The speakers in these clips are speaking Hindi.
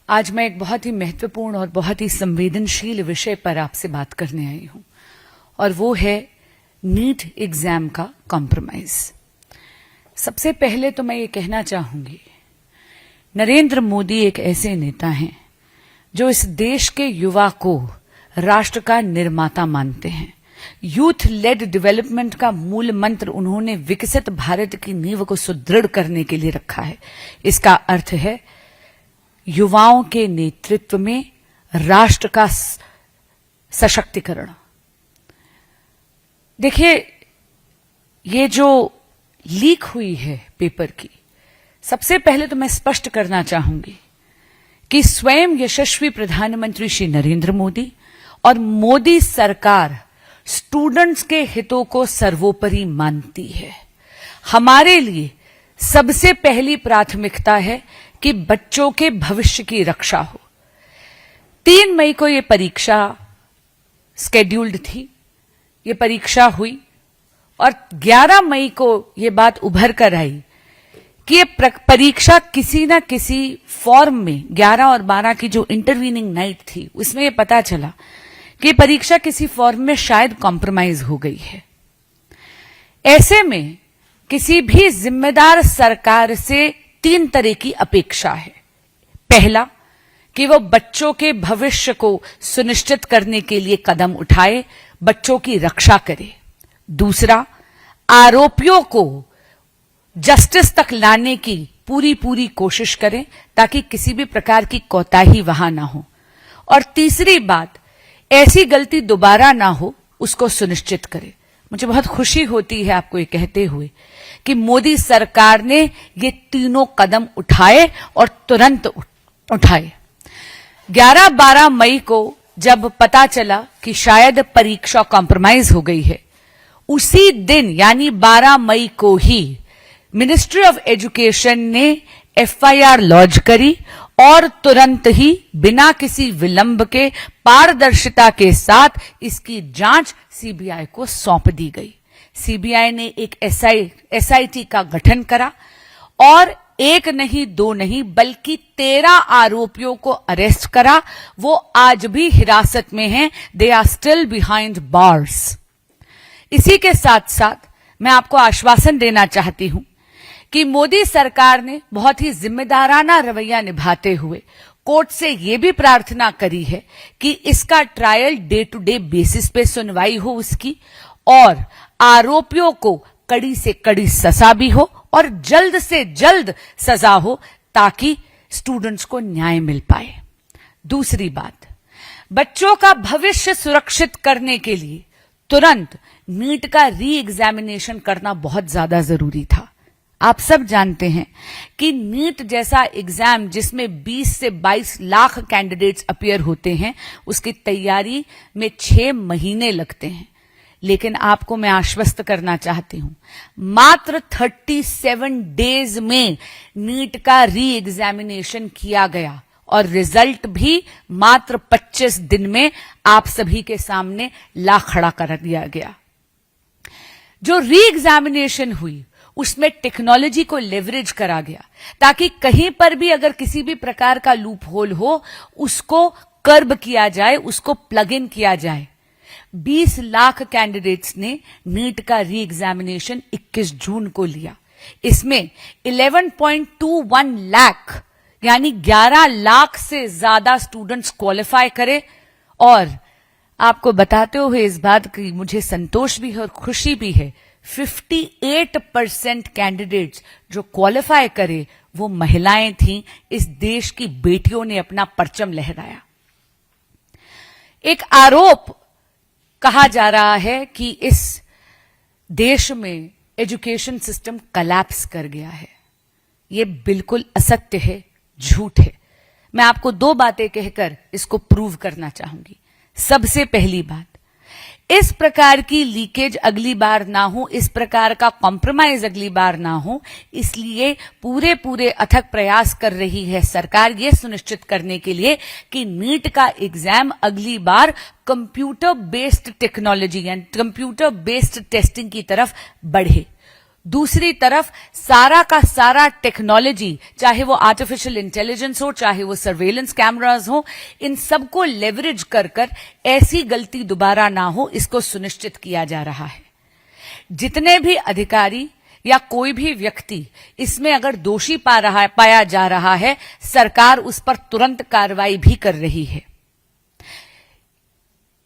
आज मैं एक बहुत ही महत्वपूर्ण और बहुत ही संवेदनशील विषय पर आपसे बात करने आई हूं और वो है नीट एग्जाम का कॉम्प्रोमाइज। सबसे पहले तो मैं ये कहना चाहूंगी, नरेंद्र मोदी एक ऐसे नेता हैं जो इस देश के युवा को राष्ट्र का निर्माता मानते हैं। यूथ लेड डेवलपमेंट का मूल मंत्र उन्होंने विकसित भारत की नींव को सुदृढ़ करने के लिए रखा है। इसका अर्थ है युवाओं के नेतृत्व में राष्ट्र का सशक्तिकरण। देखिए, ये जो लीक हुई है पेपर की, सबसे पहले तो मैं स्पष्ट करना चाहूंगी कि स्वयं यशस्वी प्रधानमंत्री श्री नरेंद्र मोदी और मोदी सरकार स्टूडेंट्स के हितों को सर्वोपरि मानती है। हमारे लिए सबसे पहली प्राथमिकता है कि बच्चों के भविष्य की रक्षा हो। 3 मई को यह परीक्षा स्केड्यूल्ड थी, ये परीक्षा हुई और 11 मई को यह बात उभर कर आई कि ये परीक्षा किसी न किसी फॉर्म में 11 और 12 की जो इंटरवीनिंग नाइट थी उसमें यह पता चला कि परीक्षा किसी फॉर्म में शायद कॉम्प्रोमाइज हो गई है। ऐसे में किसी भी जिम्मेदार सरकार से 3 तरह की अपेक्षा है। पहला, कि वो बच्चों के भविष्य को सुनिश्चित करने के लिए कदम उठाए, बच्चों की रक्षा करे। दूसरा, आरोपियों को जस्टिस तक लाने की पूरी कोशिश करें ताकि किसी भी प्रकार की कोताही वहां ना हो। और तीसरी बात, ऐसी गलती दोबारा ना हो उसको सुनिश्चित करे। मुझे बहुत खुशी होती है आपको ये कहते हुए कि मोदी सरकार ने ये तीनों कदम उठाए और तुरंत उठाए। 11-12 मई को जब पता चला कि शायद परीक्षा कॉम्प्रोमाइज हो गई है, उसी दिन यानी 12 मई को ही मिनिस्ट्री ऑफ एजुकेशन ने एफआईआर लॉन्च करी और तुरंत ही बिना किसी विलंब के पारदर्शिता के साथ इसकी जांच सीबीआई को सौंप दी गई। सीबीआई ने एक एसआईटी का गठन करा और 1 नहीं 2 नहीं बल्कि 13 आरोपियों को अरेस्ट करा। वो आज भी हिरासत में हैं। They are still behind bars. इसी के साथ साथ मैं आपको आश्वासन देना चाहती हूं कि मोदी सरकार ने बहुत ही जिम्मेदाराना रवैया निभाते हुए कोर्ट से यह भी प्रार्थना करी है कि इसका trial day to day basis पे सुनवाई हो उसकी, और आरोपियों को कड़ी से कड़ी सजा भी हो और जल्द से जल्द सजा हो ताकि स्टूडेंट्स को न्याय मिल पाए। दूसरी बात, बच्चों का भविष्य सुरक्षित करने के लिए तुरंत नीट का री एग्जामिनेशन करना बहुत ज्यादा जरूरी था। आप सब जानते हैं कि नीट जैसा एग्जाम जिसमें 20 से 22 लाख कैंडिडेट्स अपीयर होते हैं, उसकी तैयारी में 6 महीने लगते हैं। लेकिन आपको मैं आश्वस्त करना चाहती हूं, मात्र 37 डेज में नीट का री एग्जामिनेशन किया गया और रिजल्ट भी मात्र 25 दिन में आप सभी के सामने ला खड़ा कर दिया गया। जो री एग्जामिनेशन हुई उसमें टेक्नोलॉजी को लेवरेज करा गया ताकि कहीं पर भी अगर किसी भी प्रकार का लूप होल हो उसको कर्ब किया जाए, उसको प्लग इन किया जाए। 20 लाख कैंडिडेट्स ने नीट का री एग्जामिनेशन 21 जून को लिया। इसमें 11.21 लाख यानी 11 लाख से ज्यादा स्टूडेंट्स क्वालिफाई करे। और आपको बताते हुए इस बात की मुझे संतोष भी है और खुशी भी है, 58% कैंडिडेट्स जो क्वालिफाई करे वो महिलाएं थीं। इस देश की बेटियों ने अपना परचम लहराया। एक आरोप कहा जा रहा है कि इस देश में एजुकेशन सिस्टम कोलैप्स कर गया है। ये बिल्कुल असत्य है, झूठ है। मैं आपको 2 बातें कहकर इसको प्रूव करना चाहूंगी। सबसे पहली बात, इस प्रकार की लीकेज अगली बार ना हो, इस प्रकार का कॉम्प्रोमाइज अगली बार ना हो, इसलिए पूरे अथक प्रयास कर रही है सरकार ये सुनिश्चित करने के लिए कि नीट का एग्जाम अगली बार computer based technology and computer based testing की तरफ बढ़े। दूसरी तरफ सारा का सारा टेक्नोलॉजी, चाहे वो आर्टिफिशियल इंटेलिजेंस हो, चाहे वो सर्वेलेंस कैमरास हो, इन सबको लेवरेज कर कर ऐसी गलती दोबारा ना हो, इसको सुनिश्चित किया जा रहा है। जितने भी अधिकारी या कोई भी व्यक्ति इसमें अगर दोषी पाया जा रहा है, सरकार उस पर तुरंत कार्रवाई भी कर रही है।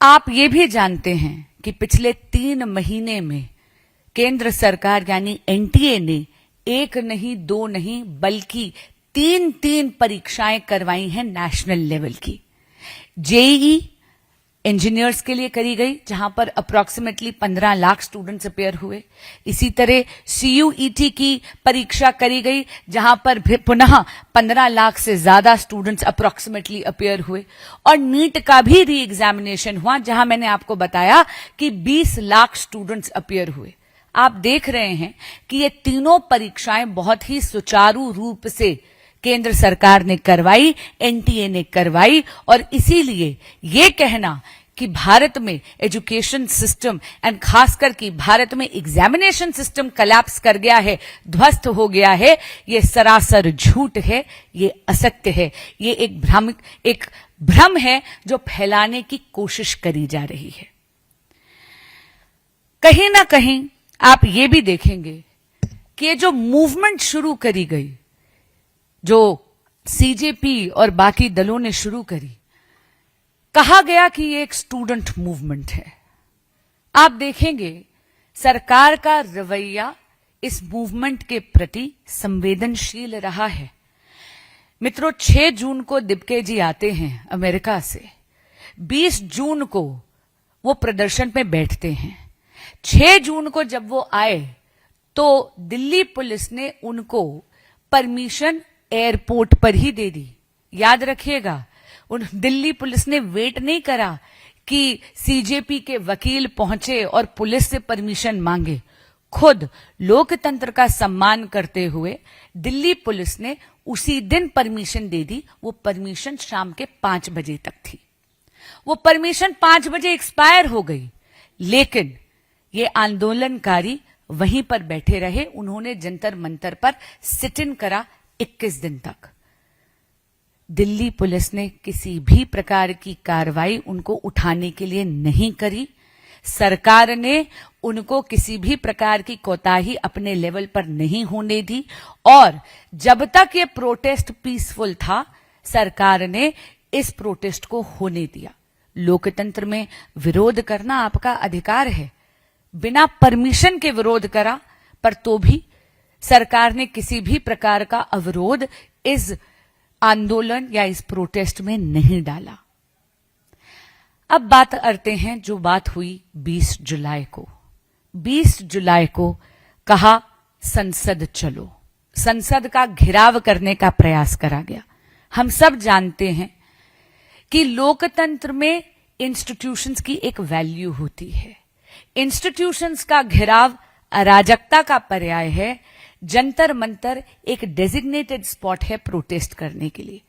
आप ये भी जानते हैं कि पिछले 3 महीने में केंद्र सरकार यानी एनटीए ने 1 नहीं 2 नहीं बल्कि 3 परीक्षाएं करवाई हैं नेशनल लेवल की। जेईई इंजीनियर्स के लिए करी गई, जहां पर अप्रोक्सीमेटली 15 लाख स्टूडेंट्स अपेयर हुए। इसी तरह सीयूईटी की परीक्षा करी गई, जहां पर पुनः 15 लाख से ज्यादा स्टूडेंट्स अप्रोक्सीमेटली अपेयर हुए। और नीट का भी री एग्जामिनेशन हुआ, जहां मैंने आपको बताया कि 20 लाख स्टूडेंट्स अपेयर हुए। आप देख रहे हैं कि ये तीनों परीक्षाएं बहुत ही सुचारू रूप से केंद्र सरकार ने करवाई, एनटीए ने करवाई। और इसीलिए ये कहना कि भारत में एजुकेशन सिस्टम एंड खासकर कि भारत में एग्जामिनेशन सिस्टम कोलैप्स कर गया है, ध्वस्त हो गया है, ये सरासर झूठ है, ये असत्य है, ये एक भ्रम है जो फैलाने की कोशिश करी जा रही है। कहीं ना कहीं आप ये भी देखेंगे कि ये जो मूवमेंट शुरू करी गई, जो सीजेपी और बाकी दलों ने शुरू करी, कहा गया कि ये एक स्टूडेंट मूवमेंट है। आप देखेंगे सरकार का रवैया इस मूवमेंट के प्रति संवेदनशील रहा है। मित्रों, 6 जून को दिब्के जी आते हैं अमेरिका से, 20 जून को वो प्रदर्शन में बैठते हैं। 6 जून को जब वो आए तो दिल्ली पुलिस ने उनको परमिशन एयरपोर्ट पर ही दे दी। याद रखिएगा, उन दिल्ली पुलिस ने वेट नहीं करा कि सीजेपी के वकील पहुंचे और पुलिस से परमिशन मांगे। खुद लोकतंत्र का सम्मान करते हुए दिल्ली पुलिस ने उसी दिन परमिशन दे दी। वो परमिशन शाम के 5 बजे तक थी। वो परमिशन 5 बजे एक्सपायर हो गई, लेकिन ये आंदोलनकारी वहीं पर बैठे रहे। उन्होंने जंतर मंतर पर सिट इन करा 21 दिन तक। दिल्ली पुलिस ने किसी भी प्रकार की कार्रवाई उनको उठाने के लिए नहीं करी। सरकार ने उनको किसी भी प्रकार की कोताही अपने लेवल पर नहीं होने दी। और जब तक ये प्रोटेस्ट पीसफुल था, सरकार ने इस प्रोटेस्ट को होने दिया। लोकतंत्र में विरोध करना आपका अधिकार है। बिना परमिशन के विरोध करा, पर तो भी सरकार ने किसी भी प्रकार का अवरोध इस आंदोलन या इस प्रोटेस्ट में नहीं डाला। अब बात करते हैं जो बात हुई 20 जुलाई को। 20 जुलाई को कहा संसद चलो, संसद का घेराव करने का प्रयास करा गया। हम सब जानते हैं कि लोकतंत्र में इंस्टीट्यूशंस की एक वैल्यू होती है। इंस्टीट्यूशंस का घेराव अराजकता का पर्याय है। जंतर मंतर एक डेजिग्नेटेड स्पॉट है प्रोटेस्ट करने के लिए,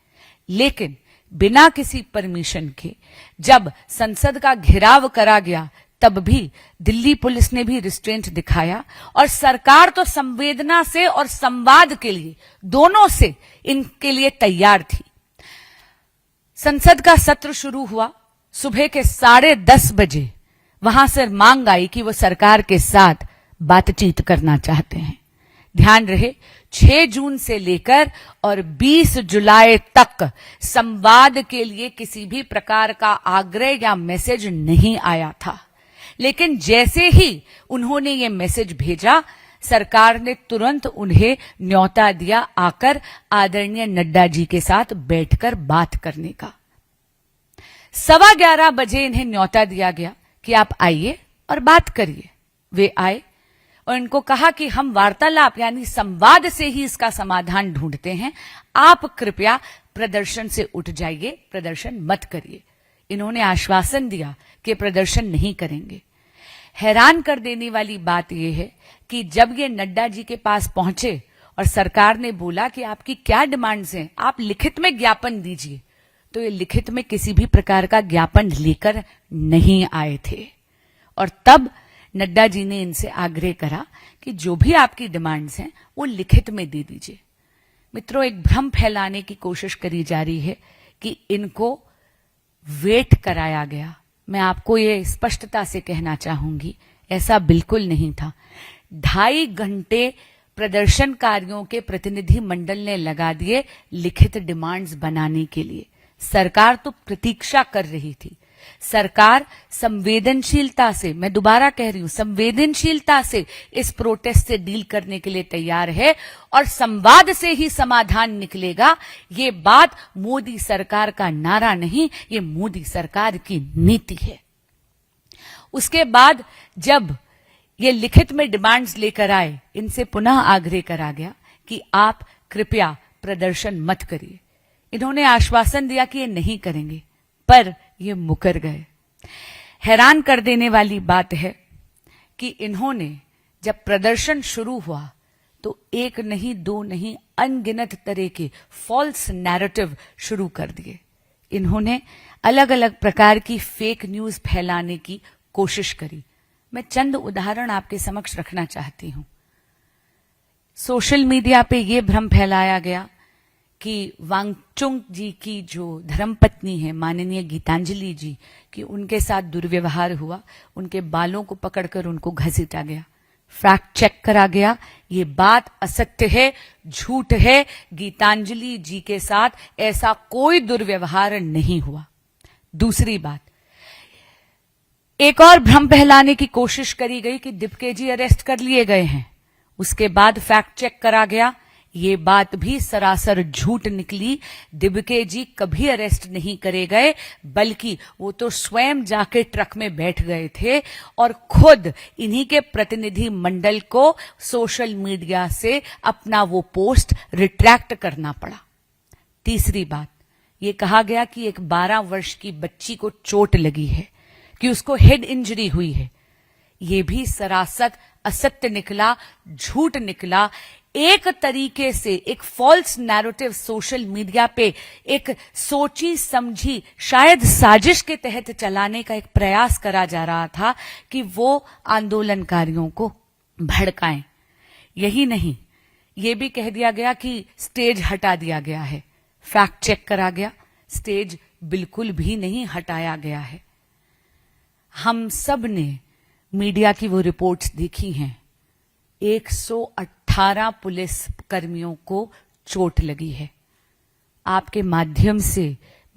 लेकिन बिना किसी परमिशन के जब संसद का घेराव करा गया, तब भी दिल्ली पुलिस ने भी रिस्ट्रेंट दिखाया। और सरकार तो संवेदना से और संवाद के लिए, दोनों से इनके लिए तैयार थी। संसद का सत्र शुरू हुआ सुबह के 10:30 बजे। वहां से मांग आई कि वो सरकार के साथ बातचीत करना चाहते हैं। ध्यान रहे, 6 जून से लेकर और 20 जुलाई तक संवाद के लिए किसी भी प्रकार का आग्रह या मैसेज नहीं आया था। लेकिन जैसे ही उन्होंने ये मैसेज भेजा, सरकार ने तुरंत उन्हें न्योता दिया आकर आदरणीय नड्डा जी के साथ बैठकर बात करने का। 11:15 बजे इन्हें न्योता दिया गया कि आप आइए और बात करिए। वे आए और इनको कहा कि हम वार्तालाप यानी संवाद से ही इसका समाधान ढूंढते हैं, आप कृपया प्रदर्शन से उठ जाइए, प्रदर्शन मत करिए। इन्होंने आश्वासन दिया कि प्रदर्शन नहीं करेंगे। हैरान कर देने वाली बात यह है कि जब ये नड्डा जी के पास पहुंचे और सरकार ने बोला कि आपकी क्या डिमांड्स हैं, आप लिखित में ज्ञापन दीजिए, तो ये लिखित में किसी भी प्रकार का ज्ञापन लेकर नहीं आए थे। और तब नड्डा जी ने इनसे आग्रह करा कि जो भी आपकी डिमांड्स हैं वो लिखित में दे दीजिए। मित्रों, एक भ्रम फैलाने की कोशिश करी जा रही है कि इनको वेट कराया गया। मैं आपको ये स्पष्टता से कहना चाहूंगी, ऐसा बिल्कुल नहीं था। 2.5 घंटे प्रदर्शनकारियों के प्रतिनिधि मंडल ने लगा दिए लिखित डिमांड्स बनाने के लिए। सरकार तो प्रतीक्षा कर रही थी। सरकार संवेदनशीलता से, मैं दोबारा कह रही हूं, संवेदनशीलता से इस प्रोटेस्ट से डील करने के लिए तैयार है और संवाद से ही समाधान निकलेगा। ये बात मोदी सरकार का नारा नहीं, ये मोदी सरकार की नीति है। उसके बाद जब ये लिखित में डिमांड्स लेकर आए, इनसे पुनः आग्रह करा गया कि आप कृपया प्रदर्शन मत करिए। इन्होंने आश्वासन दिया कि ये नहीं करेंगे, पर ये मुकर गए। हैरान कर देने वाली बात है कि इन्होंने जब प्रदर्शन शुरू हुआ तो 1 नहीं 2 नहीं अनगिनत तरह के फॉल्स नैरेटिव शुरू कर दिए। इन्होंने अलग अलग प्रकार की फेक न्यूज फैलाने की कोशिश करी। मैं चंद उदाहरण आपके समक्ष रखना चाहती हूं। सोशल मीडिया पे यह भ्रम फैलाया गया कि वांगचुक जी की जो धर्मपत्नी है माननीय गीतांजलि जी, कि उनके साथ दुर्व्यवहार हुआ, उनके बालों को पकड़कर उनको घसीटा गया। फैक्ट चेक करा गया, ये बात असत्य है, झूठ है। गीतांजलि जी के साथ ऐसा कोई दुर्व्यवहार नहीं हुआ। दूसरी बात, एक और भ्रम फैलाने की कोशिश करी गई कि दिपके जी अरेस्ट कर लिए गए हैं। उसके बाद फैक्ट चेक करा गया, ये बात भी सरासर झूठ निकली। दिबके जी कभी अरेस्ट नहीं करे गए, बल्कि वो तो स्वयं जाके ट्रक में बैठ गए थे और खुद इन्हीं के प्रतिनिधि मंडल को सोशल मीडिया से अपना वो पोस्ट रिट्रैक्ट करना पड़ा। तीसरी बात, ये कहा गया कि एक 12 वर्ष की बच्ची को चोट लगी है, कि उसको हेड इंजरी हुई है। ये भी सरासर असत्य निकला, झूठ निकला। एक तरीके से एक फॉल्स नैरेटिव सोशल मीडिया पे एक सोची समझी शायद साजिश के तहत चलाने का एक प्रयास करा जा रहा था कि वो आंदोलनकारियों को भड़काएं। यही नहीं, ये भी कह दिया गया कि स्टेज हटा दिया गया है। फैक्ट चेक करा गया, स्टेज बिल्कुल भी नहीं हटाया गया है। हम सब ने मीडिया की वो रिपोर्ट्स देखी हैं। 118 पुलिस कर्मियों को चोट लगी है। आपके माध्यम से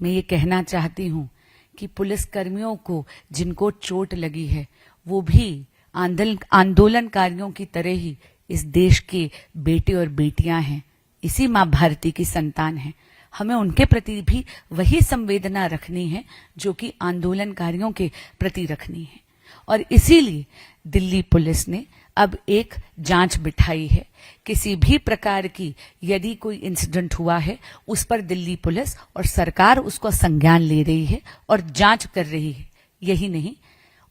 मैं ये कहना चाहती हूं कि पुलिस कर्मियों को जिनको चोट लगी है वो भी आंदोलनकारियों की तरह ही इस देश के बेटे और बेटियां हैं, इसी मां भारती की संतान हैं। हमें उनके प्रति भी वही संवेदना रखनी है जो कि आंदोलनकारियों के प्रति रखनी है। और इसीलिए दिल्ली पुलिस ने अब एक जांच बिठाई है। किसी भी प्रकार की यदि कोई इंसिडेंट हुआ है उस पर दिल्ली पुलिस और सरकार उसको संज्ञान ले रही है और जांच कर रही है। यही नहीं,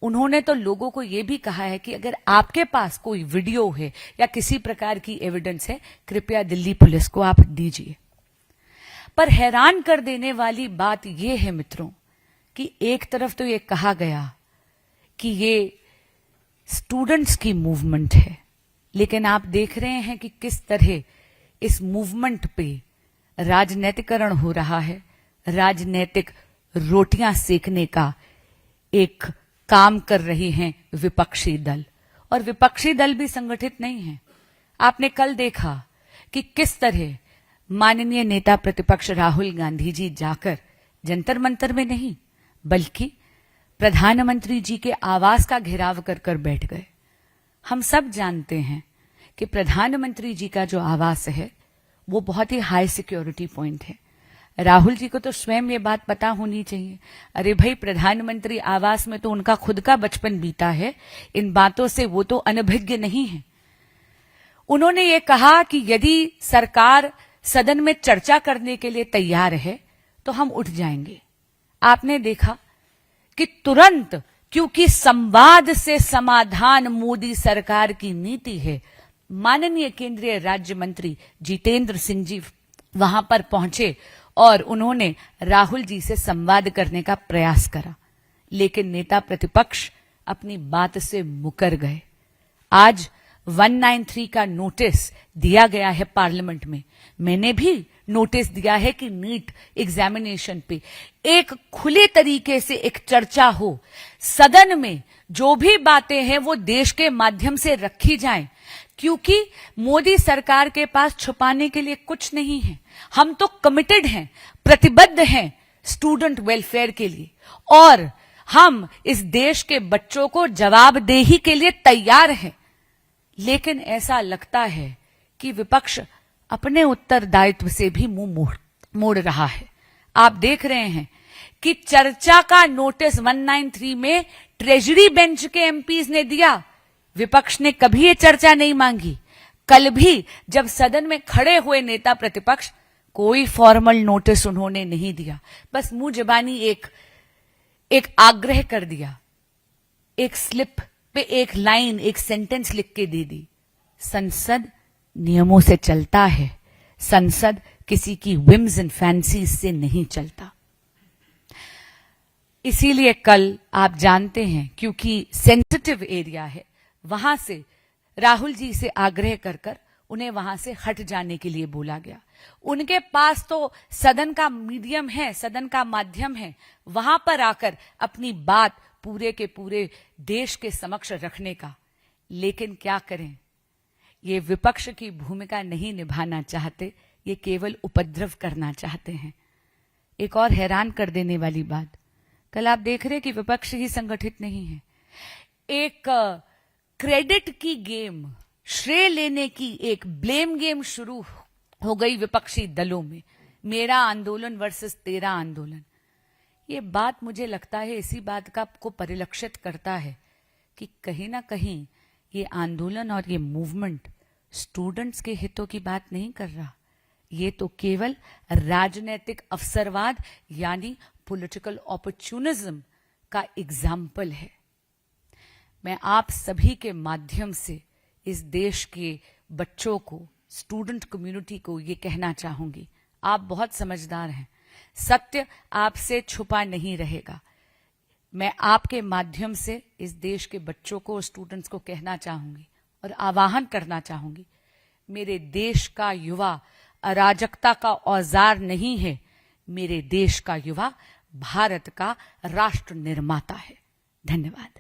उन्होंने तो लोगों को यह भी कहा है कि अगर आपके पास कोई वीडियो है या किसी प्रकार की एविडेंस है, कृपया दिल्ली पुलिस को आप दीजिए। पर हैरान कर देने वाली बात यह है मित्रों कि एक तरफ तो ये कहा गया कि ये स्टूडेंट्स की मूवमेंट है, लेकिन आप देख रहे हैं कि किस तरह इस मूवमेंट पे राजनीतिकरण हो रहा है। राजनीतिक रोटियां सेकने का एक काम कर रही हैं विपक्षी दल, और विपक्षी दल भी संगठित नहीं है। आपने कल देखा कि किस तरह माननीय नेता प्रतिपक्ष राहुल गांधी जी जाकर जंतर मंतर में नहीं बल्कि प्रधानमंत्री जी के आवास का घेराव कर कर बैठ गए। हम सब जानते हैं कि प्रधानमंत्री जी का जो आवास है वो बहुत ही हाई सिक्योरिटी पॉइंट है। राहुल जी को तो स्वयं ये बात पता होनी चाहिए। अरे भाई, प्रधानमंत्री आवास में तो उनका खुद का बचपन बीता है, इन बातों से वो तो अनभिज्ञ नहीं है। उन्होंने ये कहा कि यदि सरकार सदन में चर्चा करने के लिए तैयार है तो हम उठ जाएंगे। आपने देखा कि तुरंत, क्योंकि संवाद से समाधान मोदी सरकार की नीति है, माननीय केंद्रीय राज्य मंत्री जितेंद्र सिंह जी वहां पर पहुंचे और उन्होंने राहुल जी से संवाद करने का प्रयास करा। लेकिन नेता प्रतिपक्ष अपनी बात से मुकर गए। आज 193 का नोटिस दिया गया है पार्लियामेंट में। मैंने भी नोटिस दिया है कि नीट एग्जामिनेशन पे एक खुले तरीके से एक चर्चा हो, सदन में जो भी बातें हैं वो देश के माध्यम से रखी जाएं, क्योंकि मोदी सरकार के पास छुपाने के लिए कुछ नहीं है। हम तो कमिटेड हैं, प्रतिबद्ध हैं स्टूडेंट वेलफेयर के लिए, और हम इस देश के बच्चों को जवाबदेही के लिए तैयार हैं। लेकिन ऐसा लगता है कि विपक्ष अपने उत्तरदायित्व से भी मुंह मोड़ रहा है। आप देख रहे हैं कि चर्चा का नोटिस 193 में ट्रेजरी बेंच के एमपीज ने दिया, विपक्ष ने कभी ये चर्चा नहीं मांगी। कल भी जब सदन में खड़े हुए नेता प्रतिपक्ष, कोई फॉर्मल नोटिस उन्होंने नहीं दिया, बस मुंह जबानी एक आग्रह कर दिया, एक स्लिप पे एक लाइन, एक सेंटेंस लिख के दे दी। संसद नियमों से चलता है, संसद किसी की विम्स एंड फैंसीज से नहीं चलता। इसीलिए कल आप जानते हैं, क्योंकि सेंसिटिव एरिया है, वहां से राहुल जी से आग्रह कर उन्हें वहां से हट जाने के लिए बोला गया। उनके पास तो सदन का मीडियम है, सदन का माध्यम है, वहां पर आकर अपनी बात पूरे के पूरे देश के समक्ष रखने का। लेकिन क्या करें, ये विपक्ष की भूमिका नहीं निभाना चाहते, ये केवल उपद्रव करना चाहते हैं। एक और हैरान कर देने वाली बात, कल आप देख रहे कि विपक्ष ही संगठित नहीं है। एक क्रेडिट की गेम, श्रेय लेने की एक ब्लेम गेम शुरू हो गई विपक्षी दलों में। मेरा आंदोलन वर्सेस तेरा आंदोलन। ये बात मुझे लगता है इसी बात का को परिलक्षित करता है कि कहीं ना कहीं ये आंदोलन और ये मूवमेंट स्टूडेंट्स के हितों की बात नहीं कर रहा। ये तो केवल राजनीतिक अवसरवाद यानी पॉलिटिकल अपॉर्चुनिज्म का एग्जाम्पल है। मैं आप सभी के माध्यम से इस देश के बच्चों को, स्टूडेंट कम्युनिटी को ये कहना चाहूंगी, आप बहुत समझदार हैं, सत्य आपसे छुपा नहीं रहेगा। मैं आपके माध्यम से इस देश के बच्चों को, स्टूडेंट्स को कहना चाहूंगी और आह्वान करना चाहूंगी, मेरे देश का युवा अराजकता का औजार नहीं है, मेरे देश का युवा भारत का राष्ट्र निर्माता है। धन्यवाद।